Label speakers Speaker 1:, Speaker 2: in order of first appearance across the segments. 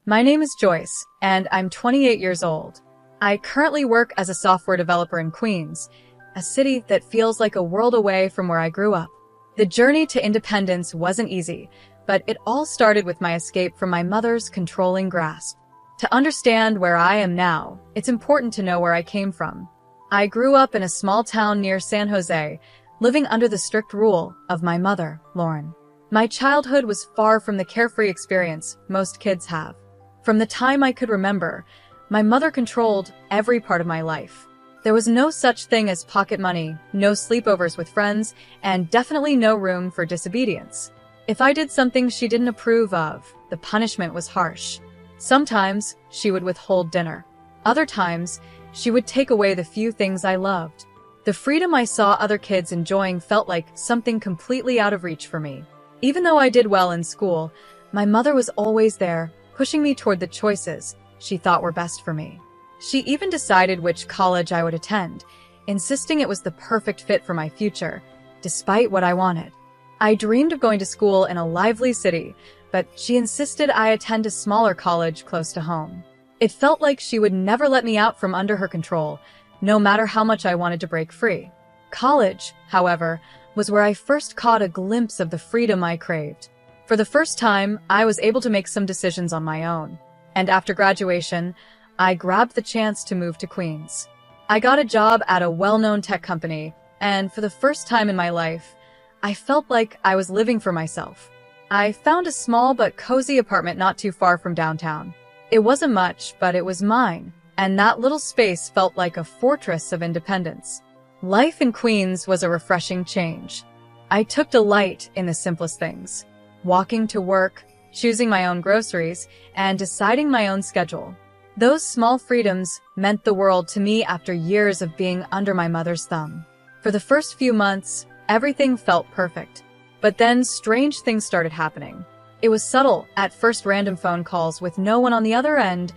Speaker 1: My name is Joyce, and I'm 28 years old. I currently work as a software developer in Queens, a city that feels like a world away from where I grew up. The journey to independence wasn't easy, but it all started with my escape from my mother's controlling grasp. To understand where I am now, it's important to know where I came from. I grew up in a small town near San Jose, living under the strict rule of my mother, Lauren. My childhood was far from the carefree experience most kids have. From the time I could remember, my mother controlled every part of my life. There was no such thing as pocket money, no sleepovers with friends, and definitely no room for disobedience. If I did something she didn't approve of, the punishment was harsh. Sometimes she would withhold dinner. Other times, she would take away the few things I loved. The freedom I saw other kids enjoying felt like something completely out of reach for me. Even though I did well in school, my mother was always there, pushing me toward the choices she thought were best for me. She even decided which college I would attend, insisting it was the perfect fit for my future, despite what I wanted. I dreamed of going to school in a lively city, but she insisted I attend a smaller college close to home. It felt like she would never let me out from under her control, no matter how much I wanted to break free. College, however, was where I first caught a glimpse of the freedom I craved. For the first time, I was able to make some decisions on my own. And after graduation, I grabbed the chance to move to Queens. I got a job at a well-known tech company, and for the first time in my life, I felt like I was living for myself. I found a small but cozy apartment not too far from downtown. It wasn't much, but it was mine, and that little space felt like a fortress of independence. Life in Queens was a refreshing change. I took delight in the simplest things: walking to work, choosing my own groceries, and deciding my own schedule. Those small freedoms meant the world to me after years of being under my mother's thumb. For the first few months, everything felt perfect. But then strange things started happening. It was subtle, at first random phone calls with no one on the other end,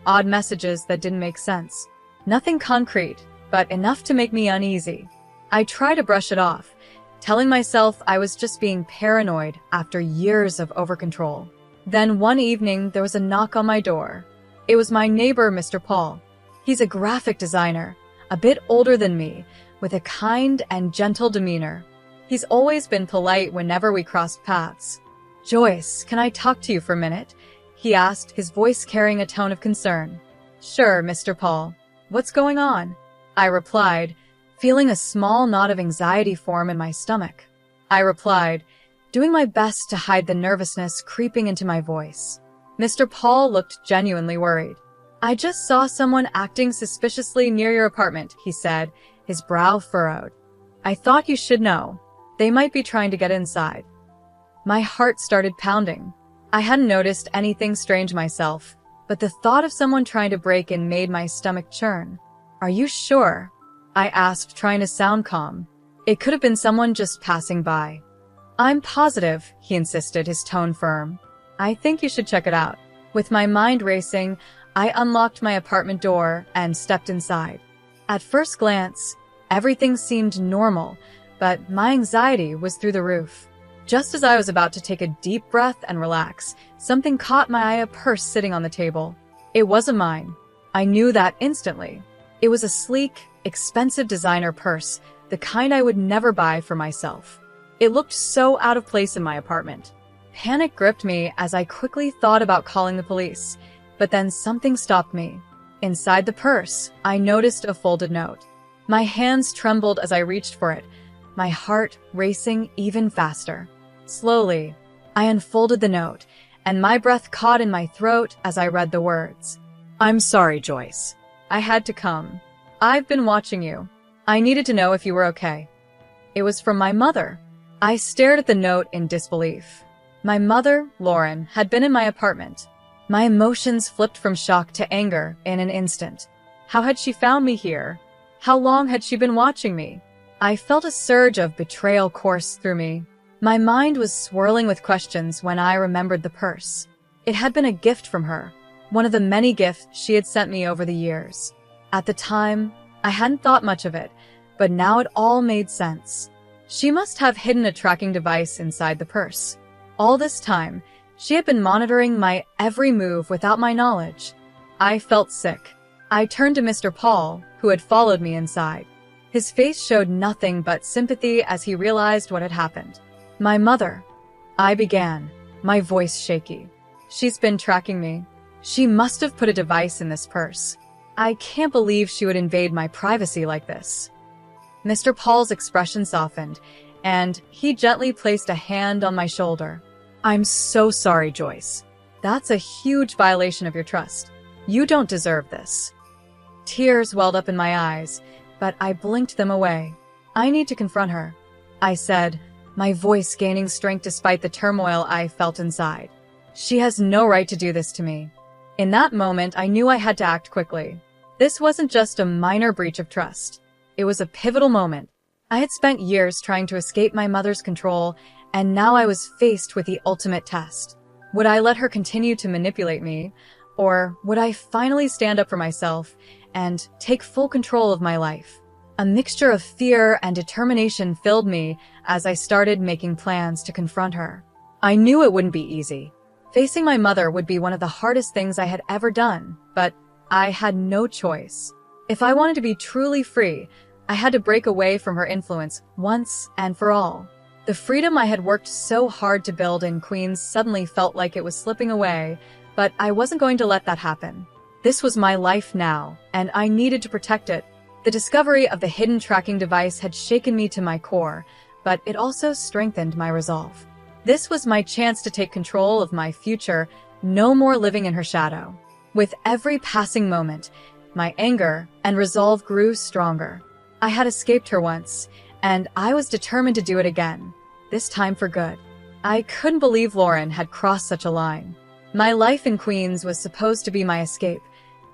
Speaker 1: odd messages that didn't make sense. Nothing concrete, but enough to make me uneasy. I tried to brush it off, telling myself I was just being paranoid after years of overcontrol. Then one evening, there was a knock on my door. It was my neighbor, Mr. Paul. He's a graphic designer, a bit older than me, with a kind and gentle demeanor. He's always been polite whenever we crossed paths. "Joyce, can I talk to you for a minute?" he asked, his voice carrying a tone of concern. "Sure, Mr. Paul. What's going on?" I replied, feeling a small knot of anxiety form in my stomach. Doing my best to hide the nervousness creeping into my voice. Mr. Paul looked genuinely worried. "I just saw someone acting suspiciously near your apartment," he said, his brow furrowed. "I thought you should know. They might be trying to get inside." My heart started pounding. I hadn't noticed anything strange myself, but the thought of someone trying to break in made my stomach churn. "Are you sure?" I asked, trying to sound calm. It could have been someone just passing by. "I'm positive," he insisted, his tone firm. "I think you should check it out." With my mind racing, I unlocked my apartment door and stepped inside. At first glance, everything seemed normal, but my anxiety was through the roof. Just as I was about to take a deep breath and relax, something caught my eye: a purse sitting on the table. It wasn't mine. I knew that instantly. It was a sleek, expensive designer purse, the kind I would never buy for myself. It looked so out of place in my apartment. Panic gripped me as I quickly thought about calling the police, but then something stopped me. Inside the purse, I noticed a folded note. My hands trembled as I reached for it, my heart racing even faster. Slowly, I unfolded the note, and my breath caught in my throat as I read the words. "I'm sorry, Joyce. I had to come. I've been watching you. I needed to know if you were okay." It was from my mother. I stared at the note in disbelief. My mother, Lauren, had been in my apartment. My emotions flipped from shock to anger in an instant. How had she found me here? How long had she been watching me? I felt a surge of betrayal course through me. My mind was swirling with questions when I remembered the purse. It had been a gift from her, one of the many gifts she had sent me over the years. At the time, I hadn't thought much of it, but now it all made sense. She must have hidden a tracking device inside the purse. All this time, She had been monitoring my every move without my knowledge. I felt sick. I turned to Mr. Paul, who had followed me inside. His face showed nothing but sympathy as he realized what had happened. My mother, I began, my voice shaky. She's been tracking me. She must have put a device in this purse. I can't believe she would invade my privacy like this. Mr. Paul's expression softened, and he gently placed a hand on my shoulder. I'm so sorry, Joyce. That's a huge violation of your trust. You don't deserve this. Tears welled up in my eyes, but I blinked them away. I need to confront her, I said, my voice gaining strength despite the turmoil I felt inside. She has no right to do this to me. In that moment, I knew I had to act quickly. This wasn't just a minor breach of trust. It was a pivotal moment. I had spent years trying to escape my mother's control, and now I was faced with the ultimate test. Would I let her continue to manipulate me, or would I finally stand up for myself and take full control of my life? A mixture of fear and determination filled me as I started making plans to confront her. I knew it wouldn't be easy. Facing my mother would be one of the hardest things I had ever done, but I had no choice. If I wanted to be truly free, I had to break away from her influence once and for all. The freedom I had worked so hard to build in Queens suddenly felt like it was slipping away, but I wasn't going to let that happen. This was my life now, and I needed to protect it. The discovery of the hidden tracking device had shaken me to my core, but it also strengthened my resolve. This was my chance to take control of my future, no more living in her shadow. With every passing moment, my anger and resolve grew stronger. I had escaped her once, and I was determined to do it again, this time for good. I couldn't believe Lauren had crossed such a line. My life in Queens was supposed to be my escape,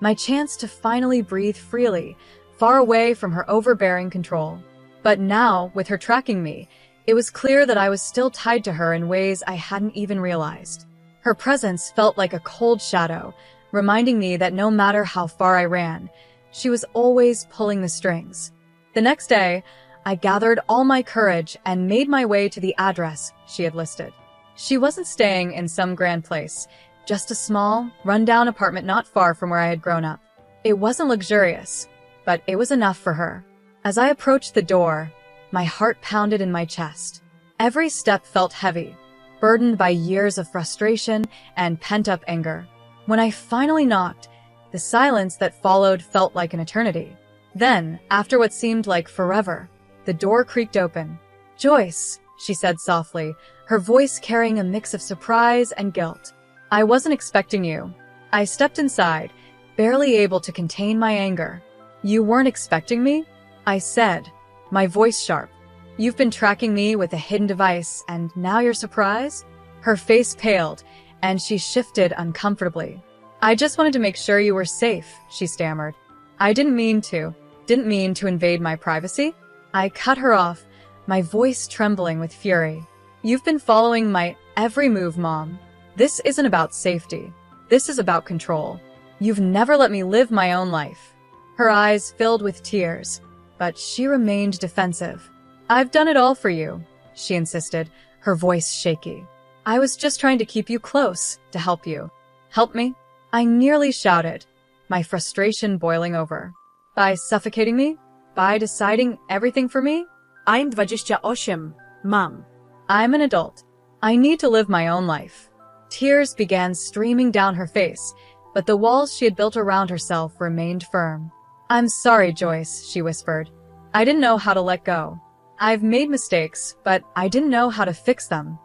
Speaker 1: my chance to finally breathe freely, far away from her overbearing control. But now, with her tracking me, it was clear that I was still tied to her in ways I hadn't even realized. Her presence felt like a cold shadow, reminding me that no matter how far I ran, she was always pulling the strings. The next day, I gathered all my courage and made my way to the address she had listed. She wasn't staying in some grand place, just a small, run-down apartment not far from where I had grown up. It wasn't luxurious, but it was enough for her. As I approached the door, my heart pounded in my chest. Every step felt heavy, burdened by years of frustration and pent-up anger. When I finally knocked, the silence that followed felt like an eternity. Then, after what seemed like forever, the door creaked open. "Joyce," she said softly, her voice carrying a mix of surprise and guilt. "I wasn't expecting you." I stepped inside, barely able to contain my anger. "You weren't expecting me?" I said, my voice sharp. "You've been tracking me with a hidden device, and now you're surprised?" Her face paled, and she shifted uncomfortably. "I just wanted to make sure you were safe," she stammered. "I didn't mean to invade my privacy." I cut her off, my voice trembling with fury. "You've been following my every move, Mom. This isn't about safety. This is about control. You've never let me live my own life." Her eyes filled with tears, but she remained defensive. "I've done it all for you," she insisted, her voice shaky. "I was just trying to keep you close, to help you." "Help me?" I nearly shouted, my frustration boiling over. "By suffocating me? By deciding everything for me?"
Speaker 2: I'm 28, Mom.
Speaker 1: "I'm an adult. I need to live my own life." Tears began streaming down her face, but the walls she had built around herself remained firm. "I'm sorry, Joyce," she whispered. "I didn't know how to let go. I've made mistakes, but I didn't know how to fix them."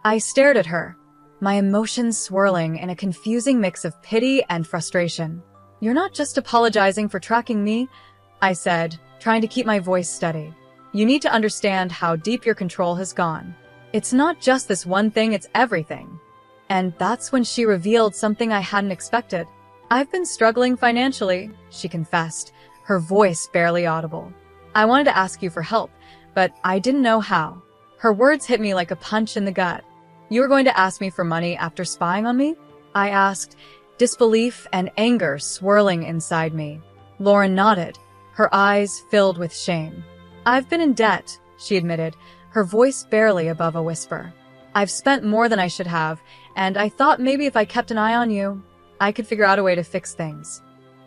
Speaker 1: I stared at her, my emotions swirling in a confusing mix of pity and frustration. "You're not just apologizing for tracking me," I said, trying to keep my voice steady. "You need to understand how deep your control has gone. It's not just this one thing, it's everything." And that's when she revealed something I hadn't expected. "I've been struggling financially," she confessed, her voice barely audible. "I wanted to ask you for help, but I didn't know how." Her words hit me like a punch in the gut. "You were going to ask me for money after spying on me?" I asked, disbelief and anger swirling inside me. Lauren nodded, her eyes filled with shame. "I've been in debt," she admitted, her voice barely above a whisper. "I've spent more than I should have, and I thought maybe if I kept an eye on you, I could figure out a way to fix things.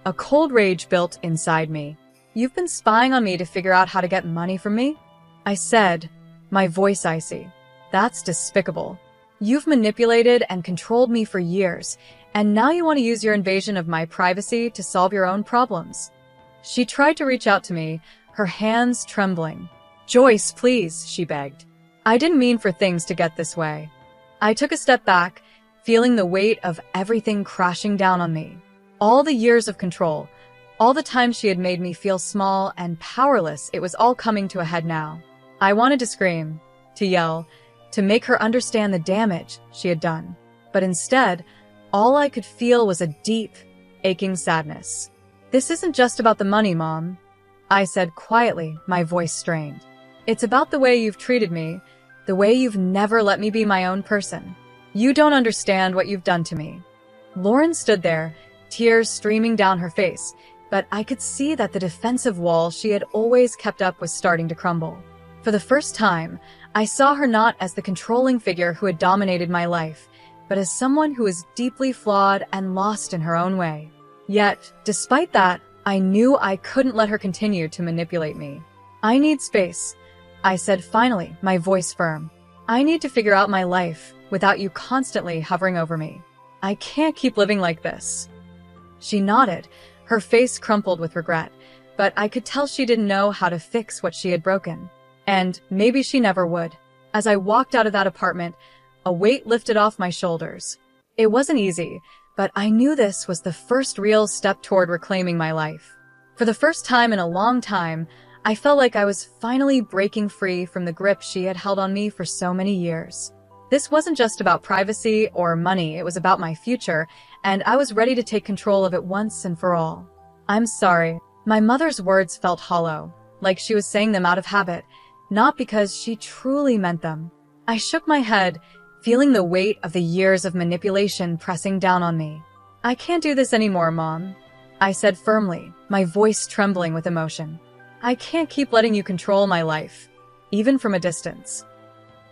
Speaker 1: A cold rage built inside me. You've been spying on me to figure out how to get money from me? I said, my voice icy. That's despicable. You've manipulated and controlled me for years, and now you want to use your invasion of my privacy to solve your own problems. She tried to reach out to me, her hands trembling. Joyce, please, she begged. I didn't mean for things to get this way. I took a step back, feeling the weight of everything crashing down on me. All the years of control, all the time she had made me feel small and powerless, it was all coming to a head now. I wanted to scream, to yell, to make her understand the damage she had done. But instead, all I could feel was a deep, aching sadness. This isn't just about the money, Mom, I said quietly, my voice strained. It's about the way you've treated me, the way you've never let me be my own person. You don't understand what you've done to me. Lauren stood there, tears streaming down her face, but I could see that the defensive wall she had always kept up was starting to crumble. For the first time, I saw her not as the controlling figure who had dominated my life, but as someone who was deeply flawed and lost in her own way. Yet, despite that, I knew I couldn't let her continue to manipulate me. I need space, I said finally, my voice firm. I need to figure out my life without you constantly hovering over me. I can't keep living like this. She nodded, her face crumpled with regret, but I could tell she didn't know how to fix what she had broken. And maybe she never would. As I walked out of that apartment, a weight lifted off my shoulders. It wasn't easy, but I knew this was the first real step toward reclaiming my life. For the first time in a long time, I felt like I was finally breaking free from the grip she had held on me for so many years. This wasn't just about privacy or money, it was about my future, and I was ready to take control of it once and for all. I'm sorry. My mother's words felt hollow, like she was saying them out of habit, not because she truly meant them. I shook my head, feeling the weight of the years of manipulation pressing down on me. I can't do this anymore, Mom, I said firmly, my voice trembling with emotion. I can't keep letting you control my life, even from a distance.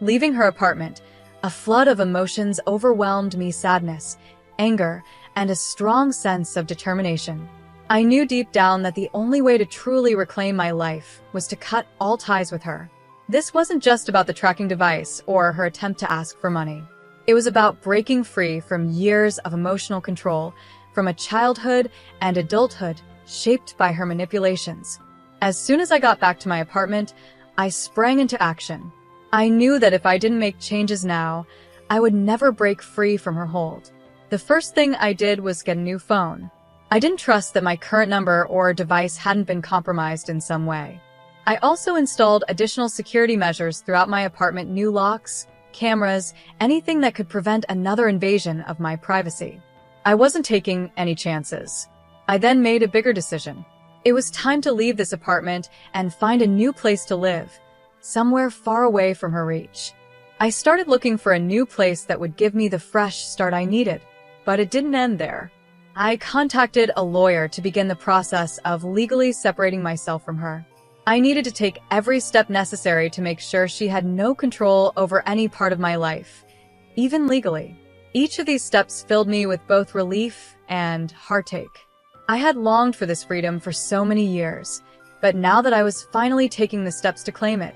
Speaker 1: Leaving her apartment, a flood of emotions overwhelmed me: sadness, anger, and a strong sense of determination. I knew deep down that the only way to truly reclaim my life was to cut all ties with her. This wasn't just about the tracking device or her attempt to ask for money. It was about breaking free from years of emotional control, from a childhood and adulthood shaped by her manipulations. As soon as I got back to my apartment, I sprang into action. I knew that if I didn't make changes now, I would never break free from her hold. The first thing I did was get a new phone. I didn't trust that my current number or device hadn't been compromised in some way. I also installed additional security measures throughout my apartment: new locks, cameras, anything that could prevent another invasion of my privacy. I wasn't taking any chances. I then made a bigger decision. It was time to leave this apartment and find a new place to live, somewhere far away from her reach. I started looking for a new place that would give me the fresh start I needed, but it didn't end there. I contacted a lawyer to begin the process of legally separating myself from her. I needed to take every step necessary to make sure she had no control over any part of my life, even legally. Each of these steps filled me with both relief and heartache. I had longed for this freedom for so many years, but now that I was finally taking the steps to claim it,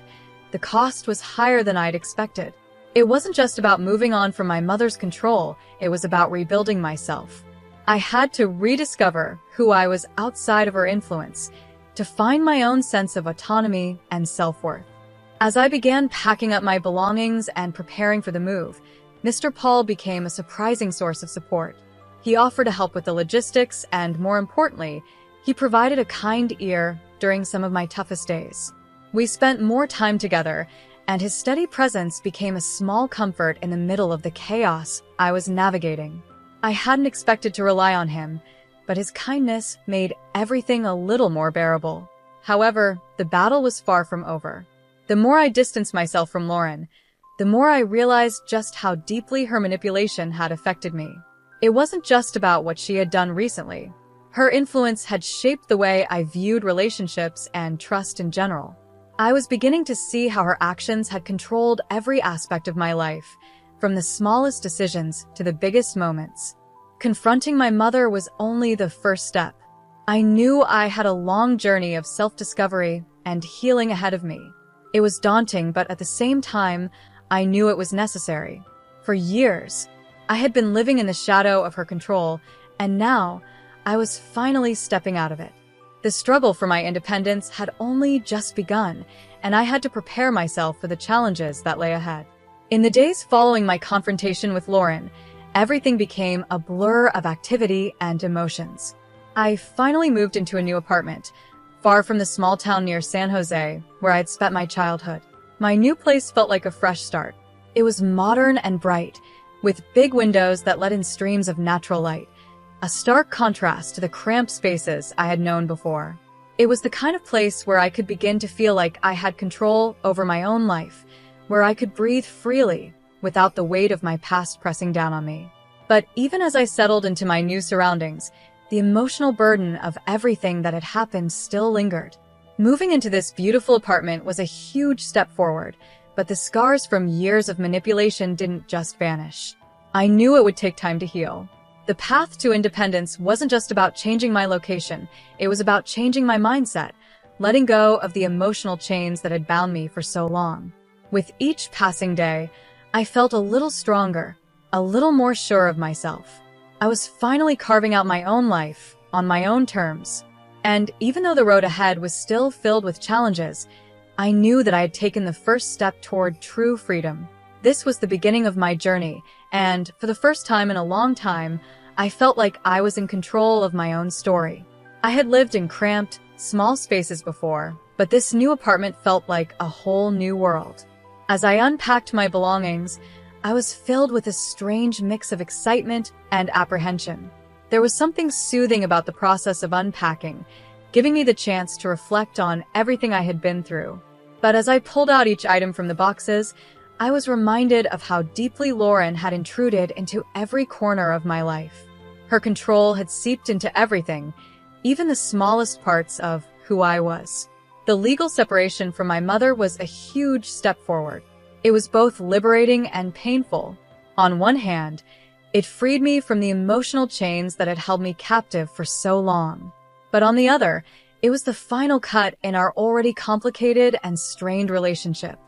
Speaker 1: the cost was higher than I'd expected. It wasn't just about moving on from my mother's control, it was about rebuilding myself. I had to rediscover who I was outside of her influence, to find my own sense of autonomy and self-worth. As I began packing up my belongings and preparing for the move, Mr. Paul became a surprising source of support. He offered to help with the logistics, and more importantly, he provided a kind ear during some of my toughest days. We spent more time together, and his steady presence became a small comfort in the middle of the chaos I was navigating. I hadn't expected to rely on him, but his kindness made everything a little more bearable. However, the battle was far from over. The more I distanced myself from Lauren, the more I realized just how deeply her manipulation had affected me. It wasn't just about what she had done recently. Her influence had shaped the way I viewed relationships and trust in general. I was beginning to see how her actions had controlled every aspect of my life, from the smallest decisions to the biggest moments. Confronting my mother was only the first step. I knew I had a long journey of self-discovery and healing ahead of me. It was daunting, but at the same time, I knew it was necessary. For years, I had been living in the shadow of her control, and now I was finally stepping out of it. The struggle for my independence had only just begun, and I had to prepare myself for the challenges that lay ahead. In the days following my confrontation with Lauren, everything became a blur of activity and emotions. I finally moved into a new apartment, far from the small town near San Jose, where I'd spent my childhood. My new place felt like a fresh start. It was modern and bright, with big windows that let in streams of natural light, a stark contrast to the cramped spaces I had known before. It was the kind of place where I could begin to feel like I had control over my own life, where I could breathe freely without the weight of my past pressing down on me. But even as I settled into my new surroundings, the emotional burden of everything that had happened still lingered. Moving into this beautiful apartment was a huge step forward, but the scars from years of manipulation didn't just vanish. I knew it would take time to heal. The path to independence wasn't just about changing my location, it was about changing my mindset, letting go of the emotional chains that had bound me for so long. With each passing day, I felt a little stronger, a little more sure of myself. I was finally carving out my own life, on my own terms. And even though the road ahead was still filled with challenges, I knew that I had taken the first step toward true freedom. This was the beginning of my journey, and for the first time in a long time, I felt like I was in control of my own story. I had lived in cramped, small spaces before, but this new apartment felt like a whole new world. As I unpacked my belongings, I was filled with a strange mix of excitement and apprehension. There was something soothing about the process of unpacking, giving me the chance to reflect on everything I had been through. But as I pulled out each item from the boxes, I was reminded of how deeply Lauren had intruded into every corner of my life. Her control had seeped into everything, even the smallest parts of who I was. The legal separation from my mother was a huge step forward. It was both liberating and painful. On one hand, it freed me from the emotional chains that had held me captive for so long. But on the other, it was the final cut in our already complicated and strained relationship.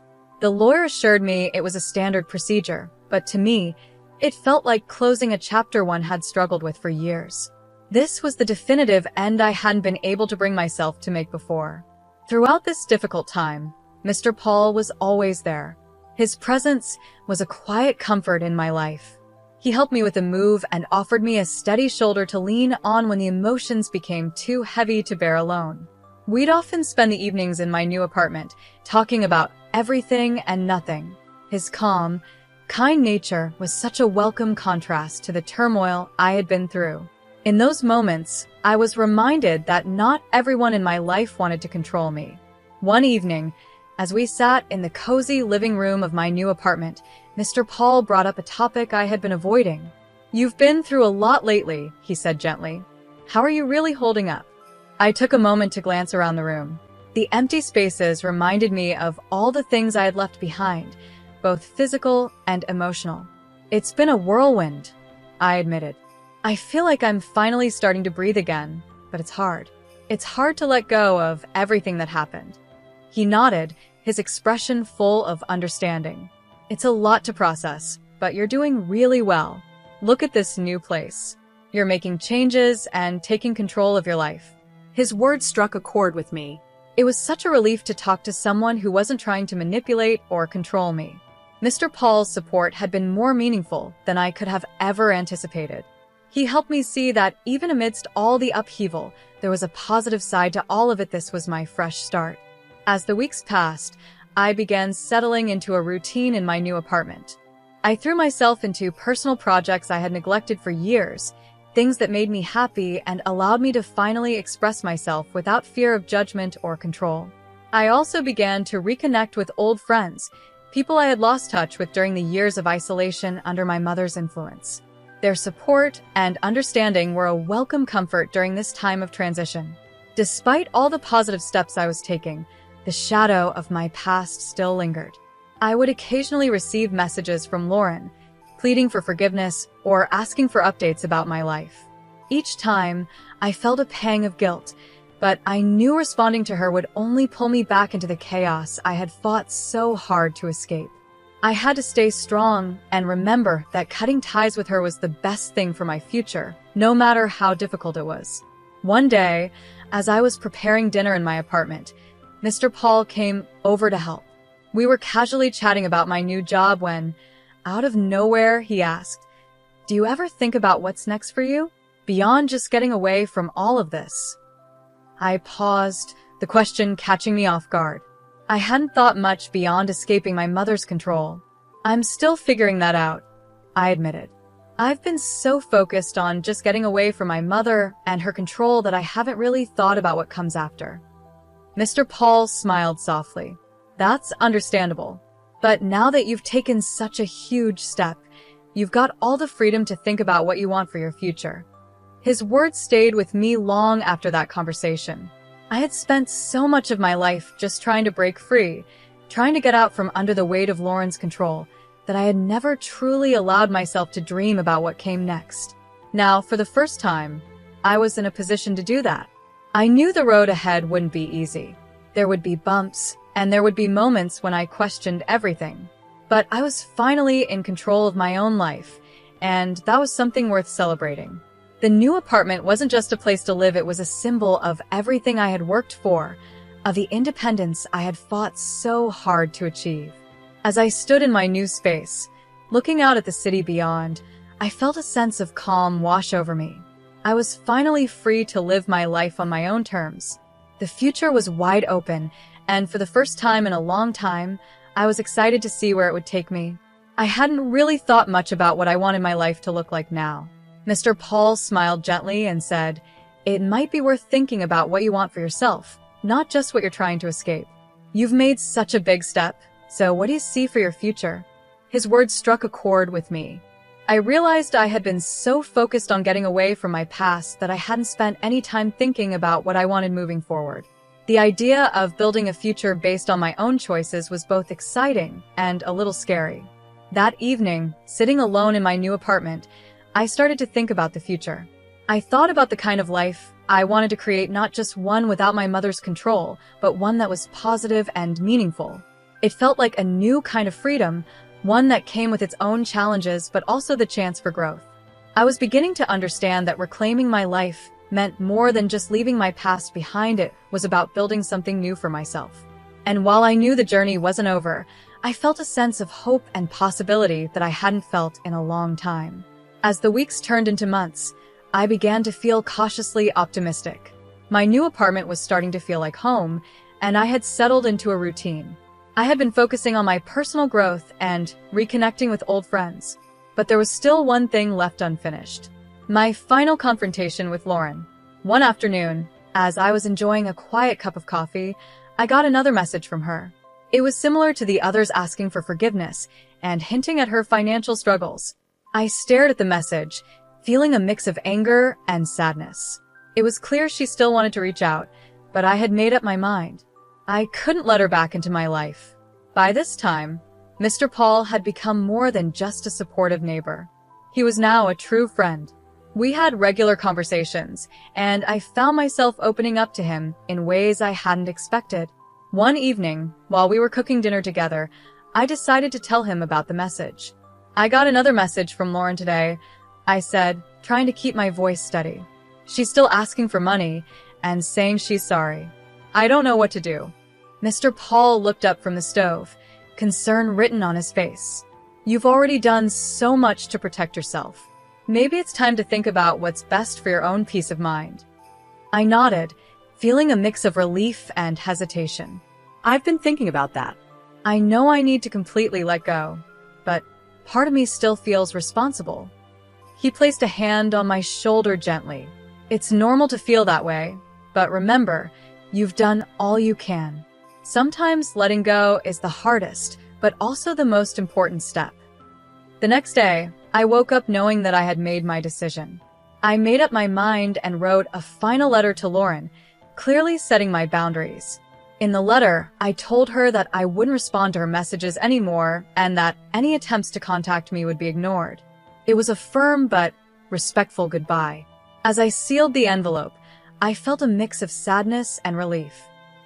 Speaker 1: The lawyer assured me it was a standard procedure, but to me, it felt like closing a chapter one had struggled with for years. This was the definitive end I hadn't been able to bring myself to make before. Throughout this difficult time, Mr. Paul was always there. His presence was a quiet comfort in my life. He helped me with the move and offered me a steady shoulder to lean on when the emotions became too heavy to bear alone. We'd often spend the evenings in my new apartment, talking about everything and nothing. His calm, kind nature was such a welcome contrast to the turmoil I had been through. In those moments, I was reminded that not everyone in my life wanted to control me. One evening, as we sat in the cozy living room of my new apartment, Mr. Paul brought up a topic I had been avoiding. "You've been through a lot lately," he said gently. "How are you really holding up?" I took a moment to glance around the room. The empty spaces reminded me of all the things I had left behind, both physical and emotional. "It's been a whirlwind," I admitted. "I feel like I'm finally starting to breathe again, but it's hard. It's hard to let go of everything that happened." He nodded, his expression full of understanding. "It's a lot to process, but you're doing really well. Look at this new place. You're making changes and taking control of your life."
Speaker 2: His words struck a chord with me.
Speaker 1: It was such a relief to talk to someone who wasn't trying to manipulate or control me. Mr. Paul's support had been more meaningful than I could have ever anticipated. He helped me see that even amidst all the upheaval, there was a positive side to all of it. This was my fresh start. As the weeks passed, I began settling into a routine in my new apartment. I threw myself into personal projects I had neglected for years, things that made me happy and allowed me to finally express myself without fear of judgment or control. I also began to reconnect with old friends, people I had lost touch with during the years of isolation under my mother's influence. Their support and understanding were a welcome comfort during this time of transition. Despite all the positive steps I was taking, the shadow of my past still lingered. I would occasionally receive messages from Lauren, pleading for forgiveness, or asking for updates about my life. Each time, I felt a pang of guilt, but I knew responding to her would only pull me back into the chaos I had fought so hard to escape. I had to stay strong and remember that cutting ties with her was the best thing for my future, no matter how difficult it was. One day, as I was preparing dinner in my apartment, Mr. Paul came over to help. We were casually chatting about my new job when, out of nowhere, he asked, "Do you ever think about what's next for you? Beyond just getting away from all of this?" I paused, the question catching me off guard. I hadn't thought much beyond escaping my mother's control. "I'm still figuring that out," I admitted. "I've been so focused on just getting away from my mother and her control that I haven't really thought about what comes after." Mr. Paul smiled softly. "That's understandable. But now that you've taken such a huge step, you've got all the freedom to think about what you want for your future." His words stayed with me long after that conversation. I had spent so much of my life just trying to break free, trying to get out from under the weight of Lauren's control, that I had never truly allowed myself to dream about what came next. Now, for the first time, I was in a position to do that. I knew the road ahead wouldn't be easy. There would be bumps, and there would be moments when I questioned everything. But I was finally in control of my own life, and that was something worth celebrating. The new apartment wasn't just a place to live, it was a symbol of everything I had worked for, of the independence I had fought so hard to achieve. As I stood in my new space, looking out at the city beyond, I felt a sense of calm wash over me. I was finally free to live my life on my own terms. The future was wide open, and for the first time in a long time, I was excited to see where it would take me. I hadn't really thought much about what I wanted my life to look like now. Mr. Paul smiled gently and said, "It might be worth thinking about what you want for yourself, not just what you're trying to escape. You've made such a big step, so what do you see for your future?" His words struck a chord with me. I realized I had been so focused on getting away from my past that I hadn't spent any time thinking about what I wanted moving forward. The idea of building a future based on my own choices was both exciting and a little scary. That evening, sitting alone in my new apartment, I started to think about the future. I thought about the kind of life I wanted to create, not just one without my mother's control, but one that was positive and meaningful. It felt like a new kind of freedom, one that came with its own challenges, but also the chance for growth. I was beginning to understand that reclaiming my life meant more than just leaving my past behind. It was about building something new for myself. And while I knew the journey wasn't over, I felt a sense of hope and possibility that I hadn't felt in a long time. As the weeks turned into months, I began to feel cautiously optimistic. My new apartment was starting to feel like home, and I had settled into a routine. I had been focusing on my personal growth and reconnecting with old friends. But there was still one thing left unfinished. My final confrontation with Lauren. One afternoon, as I was enjoying a quiet cup of coffee, I got another message from her. It was similar to the others, asking for forgiveness and hinting at her financial struggles. I stared at the message, feeling a mix of anger and sadness. It was clear she still wanted to reach out, but I had made up my mind. I couldn't let her back into my life. By this time, Mr. Paul had become more than just a supportive neighbor. He was now a true friend. We had regular conversations, and I found myself opening up to him in ways I hadn't expected. One evening, while we were cooking dinner together, I decided to tell him about the message. "I got another message from Lauren today," I said, trying to keep my voice steady. "She's still asking for money and saying she's sorry. I don't know what to do." Mr. Paul looked up from the stove, concern written on his face. "You've already done so much to protect yourself. Maybe it's time to think about what's best for your own peace of mind." I nodded, feeling a mix of relief and hesitation.
Speaker 2: I've been thinking about that.
Speaker 1: I know I need to completely let go, but part of me still feels responsible. He placed a hand on my shoulder gently. "It's normal to feel that way, but remember, you've done all you can. Sometimes letting go is the hardest, but also the most important step." The next day, I woke up knowing that I had made my decision. I made up my mind and wrote a final letter to Lauren, clearly setting my boundaries. In the letter, I told her that I wouldn't respond to her messages anymore and that any attempts to contact me would be ignored. It was a firm but respectful goodbye. As I sealed the envelope, I felt a mix of sadness and relief.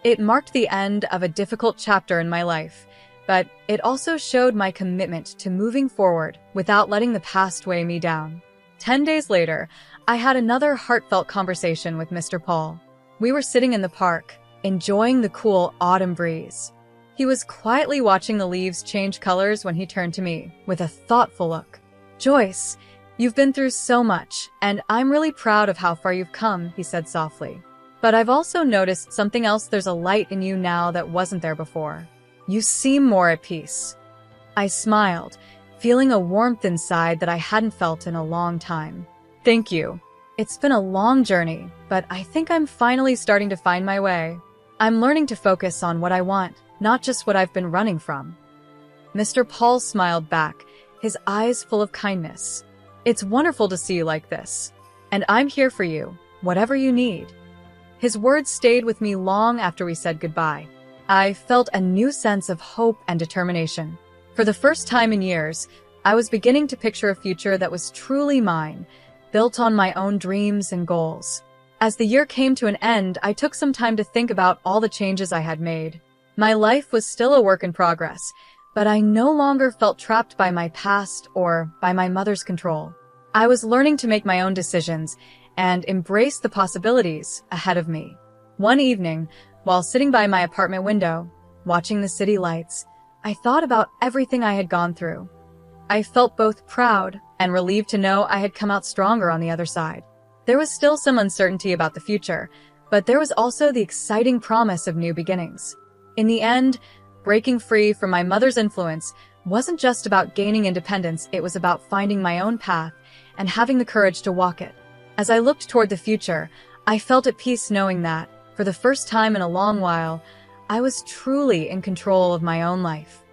Speaker 1: It marked the end of a difficult chapter in my life, but it also showed my commitment to moving forward without letting the past weigh me down. 10 days later, I had another heartfelt conversation with Mr. Paul. We were sitting in the park, enjoying the cool autumn breeze. He was quietly watching the leaves change colors when he turned to me with a thoughtful look. "Joyce, you've been through so much, and I'm really proud of how far you've come," he said softly. "But I've also noticed something else. There's a light in you now that wasn't there before. You seem more at peace." I smiled, feeling a warmth inside that I hadn't felt in a long time. "Thank you. It's been a long journey, but I think I'm finally starting to find my way. I'm learning to focus on what I want, not just what I've been running from." Mr. Paul smiled back, his eyes full of kindness. "It's wonderful to see you like this. And I'm here for you, whatever you need." His words stayed with me long after we said goodbye. I felt a new sense of hope and determination. For the first time in years, I was beginning to picture a future that was truly mine, built on my own dreams and goals. As the year came to an end, I took some time to think about all the changes I had made. My life was still a work in progress, but I no longer felt trapped by my past or by my mother's control. I was learning to make my own decisions and embrace the possibilities ahead of me. One evening, while sitting by my apartment window, watching the city lights, I thought about everything I had gone through. I felt both proud and relieved to know I had come out stronger on the other side. There was still some uncertainty about the future, but there was also the exciting promise of new beginnings. In the end, breaking free from my mother's influence wasn't just about gaining independence, it was about finding my own path and having the courage to walk it. As I looked toward the future, I felt at peace knowing that, for the first time in a long while, I was truly in control of my own life.